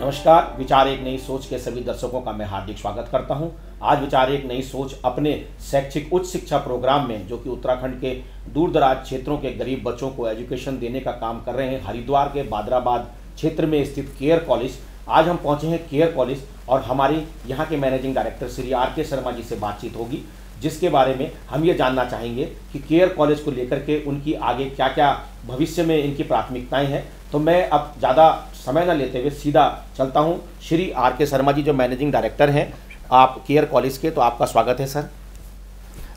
नमस्कार। विचार एक नई सोच के सभी दर्शकों का मैं हार्दिक स्वागत करता हूं। आज विचार एक नई सोच अपने शैक्षिक उच्च शिक्षा प्रोग्राम में, जो कि उत्तराखंड के दूर दराज क्षेत्रों के गरीब बच्चों को एजुकेशन देने का काम कर रहे हैं, हरिद्वार के बादराबाद क्षेत्र में स्थित केयर कॉलेज। आज हम पहुंचे हैं केयर कॉलेज और हमारी यहाँ के managing director Shri R K. Sharma ji से बातचीत होगी, जिसके बारे में हम ये जानना चाहेंगे कि केयर कॉलेज को लेकर के उनकी आगे क्या क्या भविष्य में इनकी प्राथमिकताएं हैं। तो मैं अब ज़्यादा समय न लेते हुए सीधा चलता हूं। श्री आर.के. शर्मा जी जो मैनेजिंग डायरेक्टर हैं आप केयर कॉलेज के, तो आपका स्वागत है सर।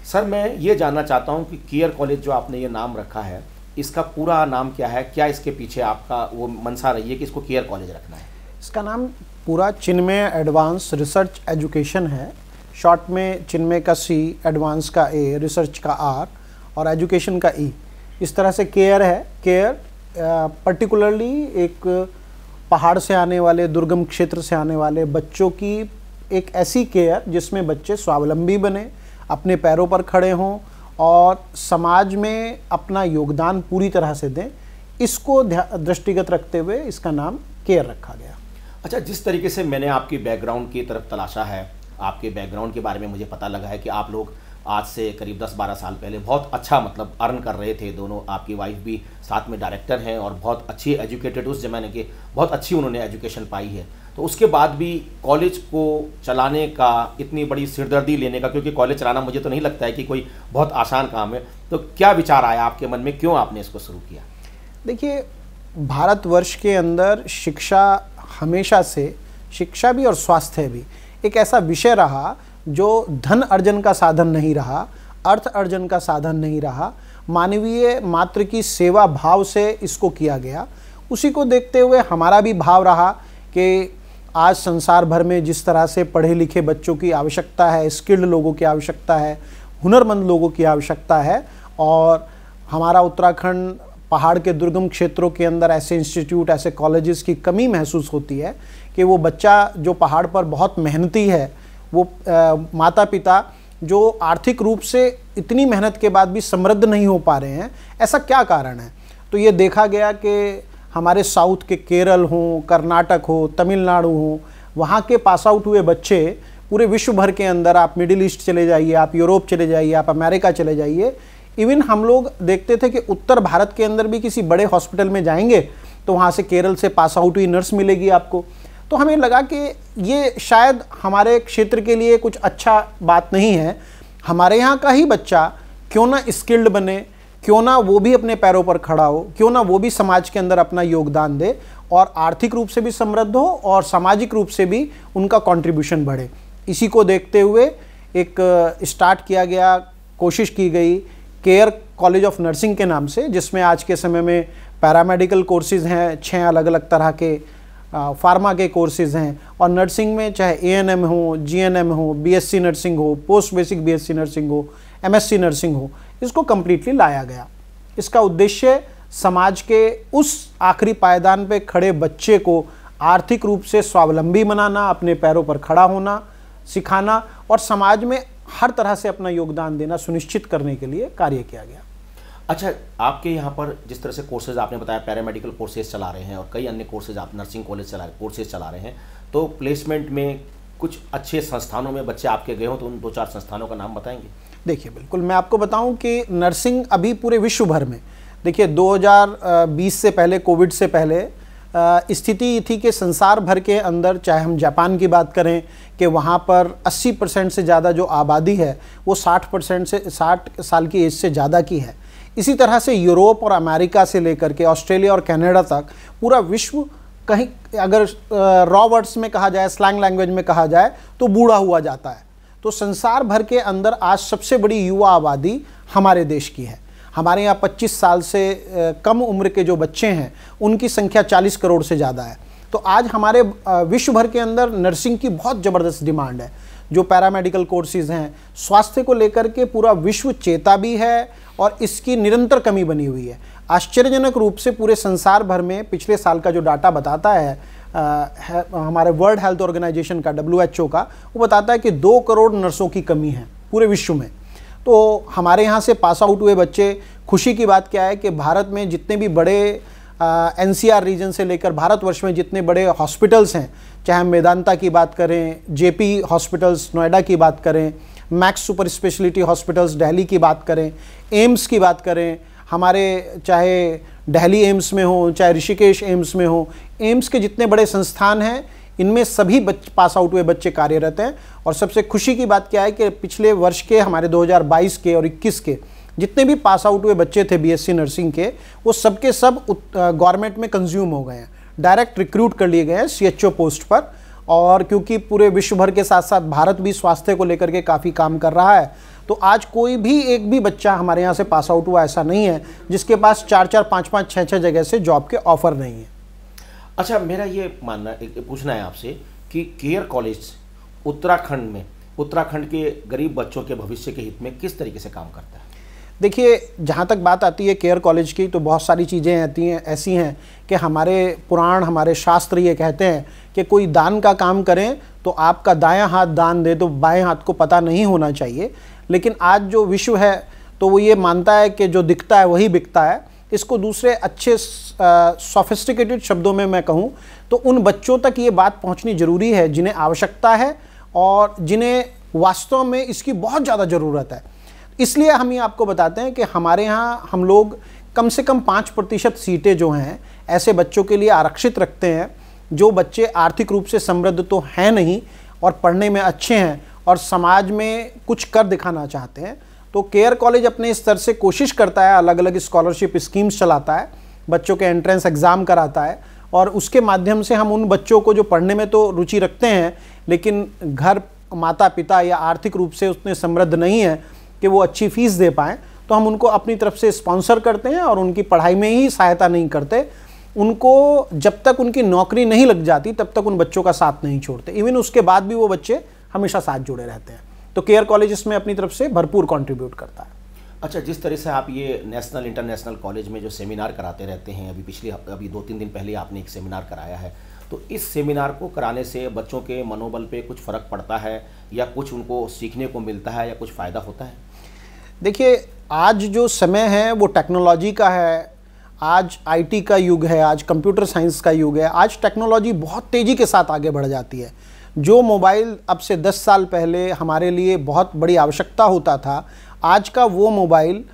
सर, मैं ये जानना चाहता हूं कि केयर कॉलेज जो आपने ये नाम रखा है, इसका पूरा नाम क्या है? क्या इसके पीछे आपका वो मंशा रही है कि इसको केयर कॉलेज रखना है? इसका नाम पूरा चिन्मय एडवांस रिसर्च एजुकेशन है। शॉर्ट में चिन्मय का C, एडवांस का A, रिसर्च का R और एजुकेशन का E। इस तरह से केयर है। केयर पर्टिकुलरली एक पहाड़ से आने वाले, दुर्गम क्षेत्र से आने वाले बच्चों की एक ऐसी केयर जिसमें बच्चे स्वावलंबी बने, अपने पैरों पर खड़े हों और समाज में अपना योगदान पूरी तरह से दें। इसको दृष्टिगत रखते हुए इसका नाम केयर रखा गया। अच्छा, जिस तरीके से मैंने आपकी बैकग्राउंड की तरफ तलाशा है, आपके बैकग्राउंड के बारे में मुझे पता लगा है कि आप लोग आज से करीब 10-12 साल पहले बहुत अच्छा अर्न कर रहे थे। दोनों, आपकी वाइफ भी साथ में डायरेक्टर हैं और बहुत अच्छी एजुकेटेड, उस ज़माने के बहुत अच्छी उन्होंने एजुकेशन पाई है। तो उसके बाद भी कॉलेज को चलाने का, इतनी बड़ी सिरदर्दी लेने का, क्योंकि कॉलेज चलाना मुझे तो नहीं लगता है कि कोई बहुत आसान काम है, तो क्या विचार आया आपके मन में, क्यों आपने इसको शुरू किया? देखिए, भारतवर्ष के अंदर शिक्षा हमेशा से, शिक्षा भी और स्वास्थ्य भी एक ऐसा विषय रहा जो धन अर्जन का साधन नहीं रहा, अर्थ अर्जन का साधन नहीं रहा, मानवीय मात्र की सेवा भाव से इसको किया गया। उसी को देखते हुए हमारा भी भाव रहा कि आज संसार भर में जिस तरह से पढ़े लिखे बच्चों की आवश्यकता है, स्किल्ड लोगों की आवश्यकता है, हुनरमंद लोगों की आवश्यकता है, और हमारा उत्तराखंड पहाड़ के दुर्गम क्षेत्रों के अंदर ऐसे इंस्टीट्यूट, ऐसे कॉलेजेस की कमी महसूस होती है कि वो बच्चा जो पहाड़ पर बहुत मेहनती है, वो माता पिता जो आर्थिक रूप से इतनी मेहनत के बाद भी समृद्ध नहीं हो पा रहे हैं, ऐसा क्या कारण है? तो ये देखा गया कि हमारे साउथ के केरल हो, कर्नाटक हो, तमिलनाडु हो, वहाँ के पास आउट हुए बच्चे पूरे विश्व भर के अंदर, आप मिडिल ईस्ट चले जाइए, आप यूरोप चले जाइए, आप अमेरिका चले जाइए, इवन हम लोग देखते थे कि उत्तर भारत के अंदर भी किसी बड़े हॉस्पिटल में जाएंगे तो वहाँ से केरल से पास आउट हुई नर्स मिलेगी आपको। तो हमें लगा कि ये शायद हमारे क्षेत्र के लिए कुछ अच्छा बात नहीं है। हमारे यहाँ का ही बच्चा क्यों ना स्किल्ड बने, क्यों ना वो भी अपने पैरों पर खड़ा हो, क्यों ना वो भी समाज के अंदर अपना योगदान दे और आर्थिक रूप से भी समृद्ध हो और सामाजिक रूप से भी उनका कंट्रीब्यूशन बढ़े। इसी को देखते हुए एक स्टार्ट किया गया, कोशिश की गई केयर कॉलेज ऑफ नर्सिंग के नाम से, जिसमें आज के समय में पैरामेडिकल कोर्सेज़ हैं, 6 अलग अलग तरह के फार्मा के कोर्सेज़ हैं, और नर्सिंग में चाहे ANM हो, GNM हो, BSc नर्सिंग हो, पोस्ट बेसिक BSc नर्सिंग हो, MSc नर्सिंग हो, इसको कम्प्लीटली लाया गया। इसका उद्देश्य समाज के उस आखिरी पायदान पे खड़े बच्चे को आर्थिक रूप से स्वावलंबी बनाना, अपने पैरों पर खड़ा होना सिखाना और समाज में हर तरह से अपना योगदान देना सुनिश्चित करने के लिए कार्य किया गया। अच्छा, आपके यहाँ पर जिस तरह से कोर्सेज आपने बताया, पैरामेडिकल कोर्सेज चला रहे हैं और कई अन्य कोर्सेज, आप नर्सिंग कॉलेज कोर्सेज चला रहे हैं, तो प्लेसमेंट में कुछ अच्छे संस्थानों में बच्चे आपके गए हो, तो उन 2-4 संस्थानों का नाम बताएंगे? देखिए, बिल्कुल, मैं आपको बताऊं कि नर्सिंग अभी पूरे विश्व भर में, देखिए 2020 से पहले, कोविड से पहले स्थिति थी कि संसार भर के अंदर, चाहे हम जापान की बात करें कि वहाँ पर 80% से ज़्यादा जो आबादी है वो 60% से 60 साल की एज से ज़्यादा की है। इसी तरह से यूरोप और अमेरिका से लेकर के ऑस्ट्रेलिया और कनाडा तक पूरा विश्व, कहीं अगर रॉ वर्ड्स में कहा जाए, स्लैंग लैंग्वेज में कहा जाए, तो बूढ़ा हुआ जाता है। तो संसार भर के अंदर आज सबसे बड़ी युवा आबादी हमारे देश की है। हमारे यहाँ 25 साल से कम उम्र के जो बच्चे हैं उनकी संख्या 40 करोड़ से ज़्यादा है। तो आज हमारे विश्व भर के अंदर नर्सिंग की बहुत ज़बरदस्त डिमांड है। जो पैरामेडिकल कोर्सेज़ हैं, स्वास्थ्य को लेकर के पूरा विश्व चेता भी है और इसकी निरंतर कमी बनी हुई है। आश्चर्यजनक रूप से पूरे संसार भर में पिछले साल का जो डाटा बताता है हमारे वर्ल्ड हेल्थ ऑर्गेनाइजेशन का, WHO का, वो बताता है कि 2 करोड़ नर्सों की कमी है पूरे विश्व में। तो हमारे यहाँ से पास आउट हुए बच्चे, खुशी की बात क्या है कि भारत में जितने भी बड़े एनसीआर रीजन से लेकर भारतवर्ष में जितने बड़े हॉस्पिटल्स हैं, चाहे हम मेदांता की बात करें, जेपी हॉस्पिटल्स नोएडा की बात करें, max super speciality hospitals Delhi की बात करें, एम्स की बात करें, हमारे चाहे दिल्ली एम्स में हो, चाहे ऋषिकेश एम्स में हो, एम्स के जितने बड़े संस्थान हैं इनमें सभी पास आउट हुए बच्चे कार्यरत हैं। और सबसे खुशी की बात क्या है कि पिछले वर्ष के हमारे 2022 के और 21 के जितने भी पास आउट हुए बच्चे थे बीएससी नर्सिंग के, वो सबके सब गवर्नमेंट में कंज्यूम हो गए हैं, डायरेक्ट रिक्रूट कर लिए गए हैं सीएचओ पोस्ट पर। और क्योंकि पूरे विश्व भर के साथ साथ भारत भी स्वास्थ्य को लेकर के काफ़ी काम कर रहा है, तो आज कोई भी एक भी बच्चा हमारे यहाँ से पास आउट हुआ ऐसा नहीं है जिसके पास 4-4, 5-5, 6-6 जगह से जॉब के ऑफर नहीं है। अच्छा, मेरा ये मानना पूछना है आपसे कि केयर कॉलेज उत्तराखंड में उत्तराखंड के गरीब बच्चों के भविष्य के हित में किस तरीके से काम करता है? देखिए, जहाँ तक बात आती है केयर कॉलेज की, तो बहुत सारी चीज़ें आती हैं ऐसी हैं कि हमारे पुराण, हमारे शास्त्र ये कहते हैं कि कोई दान का काम करें तो आपका दायां हाथ दान दे तो बाएं हाथ को पता नहीं होना चाहिए। लेकिन आज जो विश्व है तो वो ये मानता है कि जो दिखता है वही बिकता है। इसको दूसरे अच्छे सोफिस्टिकेटेड शब्दों में मैं कहूँ तो उन बच्चों तक ये बात पहुँचनी ज़रूरी है जिन्हें आवश्यकता है और जिन्हें वास्तव में इसकी बहुत ज़्यादा ज़रूरत है। इसलिए हम ये आपको बताते हैं कि हमारे यहाँ हम लोग कम से कम 5% सीटें जो हैं ऐसे बच्चों के लिए आरक्षित रखते हैं जो बच्चे आर्थिक रूप से समृद्ध तो हैं नहीं और पढ़ने में अच्छे हैं और समाज में कुछ कर दिखाना चाहते हैं। तो केयर कॉलेज अपने स्तर से कोशिश करता है, अलग अलग स्कॉलरशिप स्कीम्स चलाता है, बच्चों के एंट्रेंस एग्ज़ाम कराता है और उसके माध्यम से हम उन बच्चों को जो पढ़ने में तो रुचि रखते हैं लेकिन घर माता पिता या आर्थिक रूप से उतने समृद्ध नहीं है कि वो अच्छी फ़ीस दे पाएँ, तो हम उनको अपनी तरफ से स्पॉन्सर करते हैं और उनकी पढ़ाई में ही सहायता नहीं करते। उनको जब तक उनकी नौकरी नहीं लग जाती तब तक उन बच्चों का साथ नहीं छोड़ते, इवन उसके बाद भी वो बच्चे हमेशा साथ जुड़े रहते हैं। तो केयर कॉलेज इसमें अपनी तरफ से भरपूर कंट्रीब्यूट करता है। अच्छा, जिस तरह से आप ये नेशनल इंटरनेशनल कॉलेज में जो सेमिनार कराते रहते हैं, अभी 2-3 दिन पहले आपने एक सेमिनार कराया है, तो इस सेमिनार को कराने से बच्चों के मनोबल पे कुछ फ़र्क पड़ता है या कुछ उनको सीखने को मिलता है या कुछ फ़ायदा होता है? देखिए, आज जो समय है वो टेक्नोलॉजी का है, आज आईटी का युग है, आज कंप्यूटर साइंस का युग है। आज टेक्नोलॉजी बहुत तेज़ी के साथ आगे बढ़ जाती है। जो मोबाइल अब से 10 साल पहले हमारे लिए बहुत बड़ी आवश्यकता होता था, आज का वो मोबाइल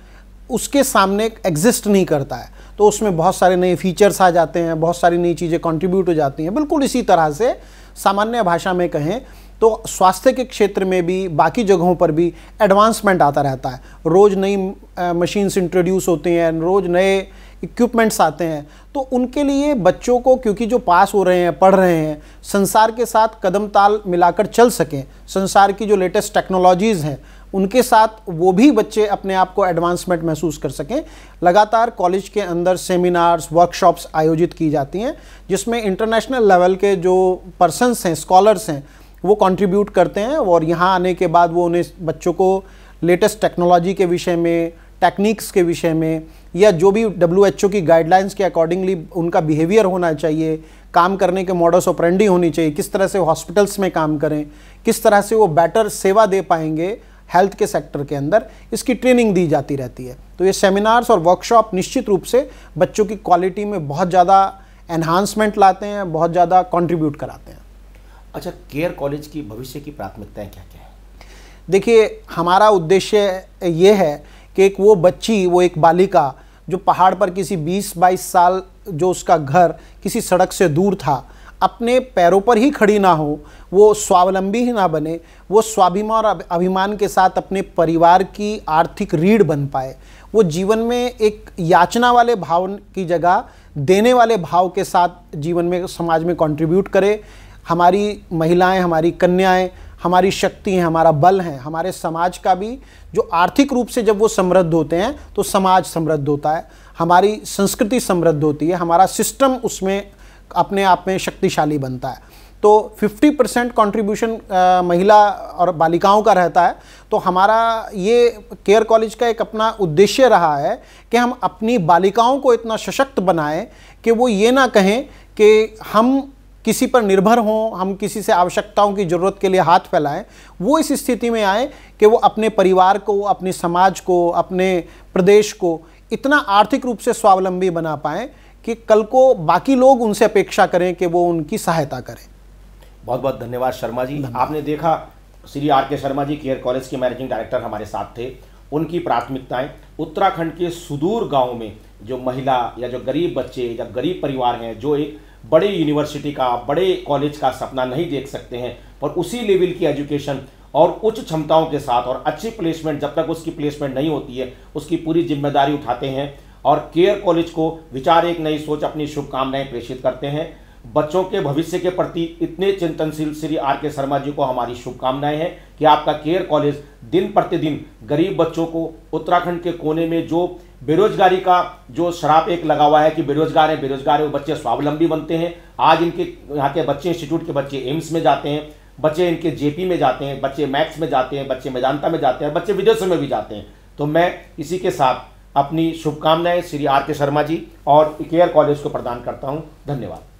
उसके सामने एग्जिस्ट नहीं करता है। तो उसमें बहुत सारे नए फीचर्स आ जाते हैं, बहुत सारी नई चीज़ें कंट्रीब्यूट हो जाती हैं। बिल्कुल इसी तरह से सामान्य भाषा में कहें तो स्वास्थ्य के क्षेत्र में भी बाकी जगहों पर भी एडवांसमेंट आता रहता है। रोज़ नई मशीन्स इंट्रोड्यूस होती हैं, रोज़ नए इक्विपमेंट्स आते हैं। तो उनके लिए बच्चों को, क्योंकि जो पास हो रहे हैं, पढ़ रहे हैं, संसार के साथ कदम ताल मिलाकर चल सकें, संसार की जो लेटेस्ट टेक्नोलॉजीज़ हैं उनके साथ वो भी बच्चे अपने आप को एडवांसमेंट महसूस कर सकें, लगातार कॉलेज के अंदर सेमिनार्स, वर्कशॉप्स आयोजित की जाती हैं जिसमें इंटरनेशनल लेवल के जो पर्सन्स हैं, स्कॉलर्स हैं, वो कंट्रीब्यूट करते हैं। और यहाँ आने के बाद वो उन्हें बच्चों को लेटेस्ट टेक्नोलॉजी के विषय में, टेक्निक्स के विषय में, या जो भी WHO की गाइडलाइंस के अकॉर्डिंगली उनका बिहेवियर होना चाहिए, काम करने के मॉडस ऑपरेंडी होनी चाहिए, किस तरह से हॉस्पिटल्स में काम करें, किस तरह से वो बेटर सेवा दे पाएंगे हेल्थ के सेक्टर के अंदर, इसकी ट्रेनिंग दी जाती रहती है। तो ये सेमिनार्स और वर्कशॉप निश्चित रूप से बच्चों की क्वालिटी में बहुत ज़्यादा एनहांसमेंट लाते हैं, बहुत ज़्यादा कंट्रीब्यूट कराते हैं। अच्छा, केयर कॉलेज की भविष्य की प्राथमिकताएं क्या क्या है? देखिए, हमारा उद्देश्य ये है कि एक वो बच्ची, वो एक बालिका जो पहाड़ पर किसी 20-22 साल जो उसका घर किसी सड़क से दूर था, अपने पैरों पर ही खड़ी ना हो, वो स्वावलंबी ही ना बने, वो स्वाभिमान और अभिमान के साथ अपने परिवार की आर्थिक रीढ़ बन पाए, वो जीवन में एक याचना वाले भाव की जगह देने वाले भाव के साथ जीवन में, समाज में कंट्रीब्यूट करे। हमारी महिलाएं, हमारी कन्याएं हमारी शक्ति हैं, हमारा बल है। हमारे समाज का भी जो आर्थिक रूप से जब वो समृद्ध होते हैं तो समाज समृद्ध होता है, हमारी संस्कृति समृद्ध होती है, हमारा सिस्टम उसमें अपने आप में शक्तिशाली बनता है। तो 50% कंट्रीब्यूशन महिला और बालिकाओं का रहता है। तो हमारा ये केयर कॉलेज का एक अपना उद्देश्य रहा है कि हम अपनी बालिकाओं को इतना सशक्त बनाएं कि वो ये ना कहें कि हम किसी पर निर्भर हों, हम किसी से आवश्यकताओं की ज़रूरत के लिए हाथ फैलाएं। वो इस स्थिति में आए कि वो अपने परिवार को, अपने समाज को, अपने प्रदेश को इतना आर्थिक रूप से स्वावलंबी बना पाएं कि कल को बाकी लोग उनसे अपेक्षा करें कि वो उनकी सहायता करें। बहुत बहुत धन्यवाद शर्मा जी। आपने देखा श्री आर के शर्मा जी केयर कॉलेज के मैनेजिंग डायरेक्टर हमारे साथ थे। उनकी प्राथमिकताएं उत्तराखंड के सुदूर गांव में जो महिला या जो गरीब बच्चे या गरीब परिवार हैं, जो एक बड़े यूनिवर्सिटी का, बड़े कॉलेज का सपना नहीं देख सकते हैं, पर उसी लेवल की एजुकेशन और उच्च क्षमताओं के साथ और अच्छी प्लेसमेंट, जब तक उसकी प्लेसमेंट नहीं होती है उसकी पूरी जिम्मेदारी उठाते हैं और केयर कॉलेज को विचार एक नई सोच अपनी शुभकामनाएं प्रेषित करते हैं। बच्चों के भविष्य के प्रति इतने चिंतनशील श्री आर के शर्मा जी को हमारी शुभकामनाएं हैं कि आपका केयर कॉलेज दिन प्रतिदिन गरीब बच्चों को उत्तराखंड के कोने में जो बेरोजगारी का जो शराब एक लगा हुआ है कि बेरोजगार है वो बच्चे स्वावलंबी बनते हैं। आज इनके यहाँ के बच्चे, इंस्टीट्यूट के बच्चे एम्स में जाते हैं, बच्चे इनके जेपी में जाते हैं, बच्चे मैक्स में जाते हैं, बच्चे मेदांता में जाते हैं, बच्चे विदेशों में भी जाते हैं। तो मैं इसी के साथ अपनी शुभकामनाएं श्री आर के शर्मा जी और केयर कॉलेज को प्रदान करता हूँ। धन्यवाद।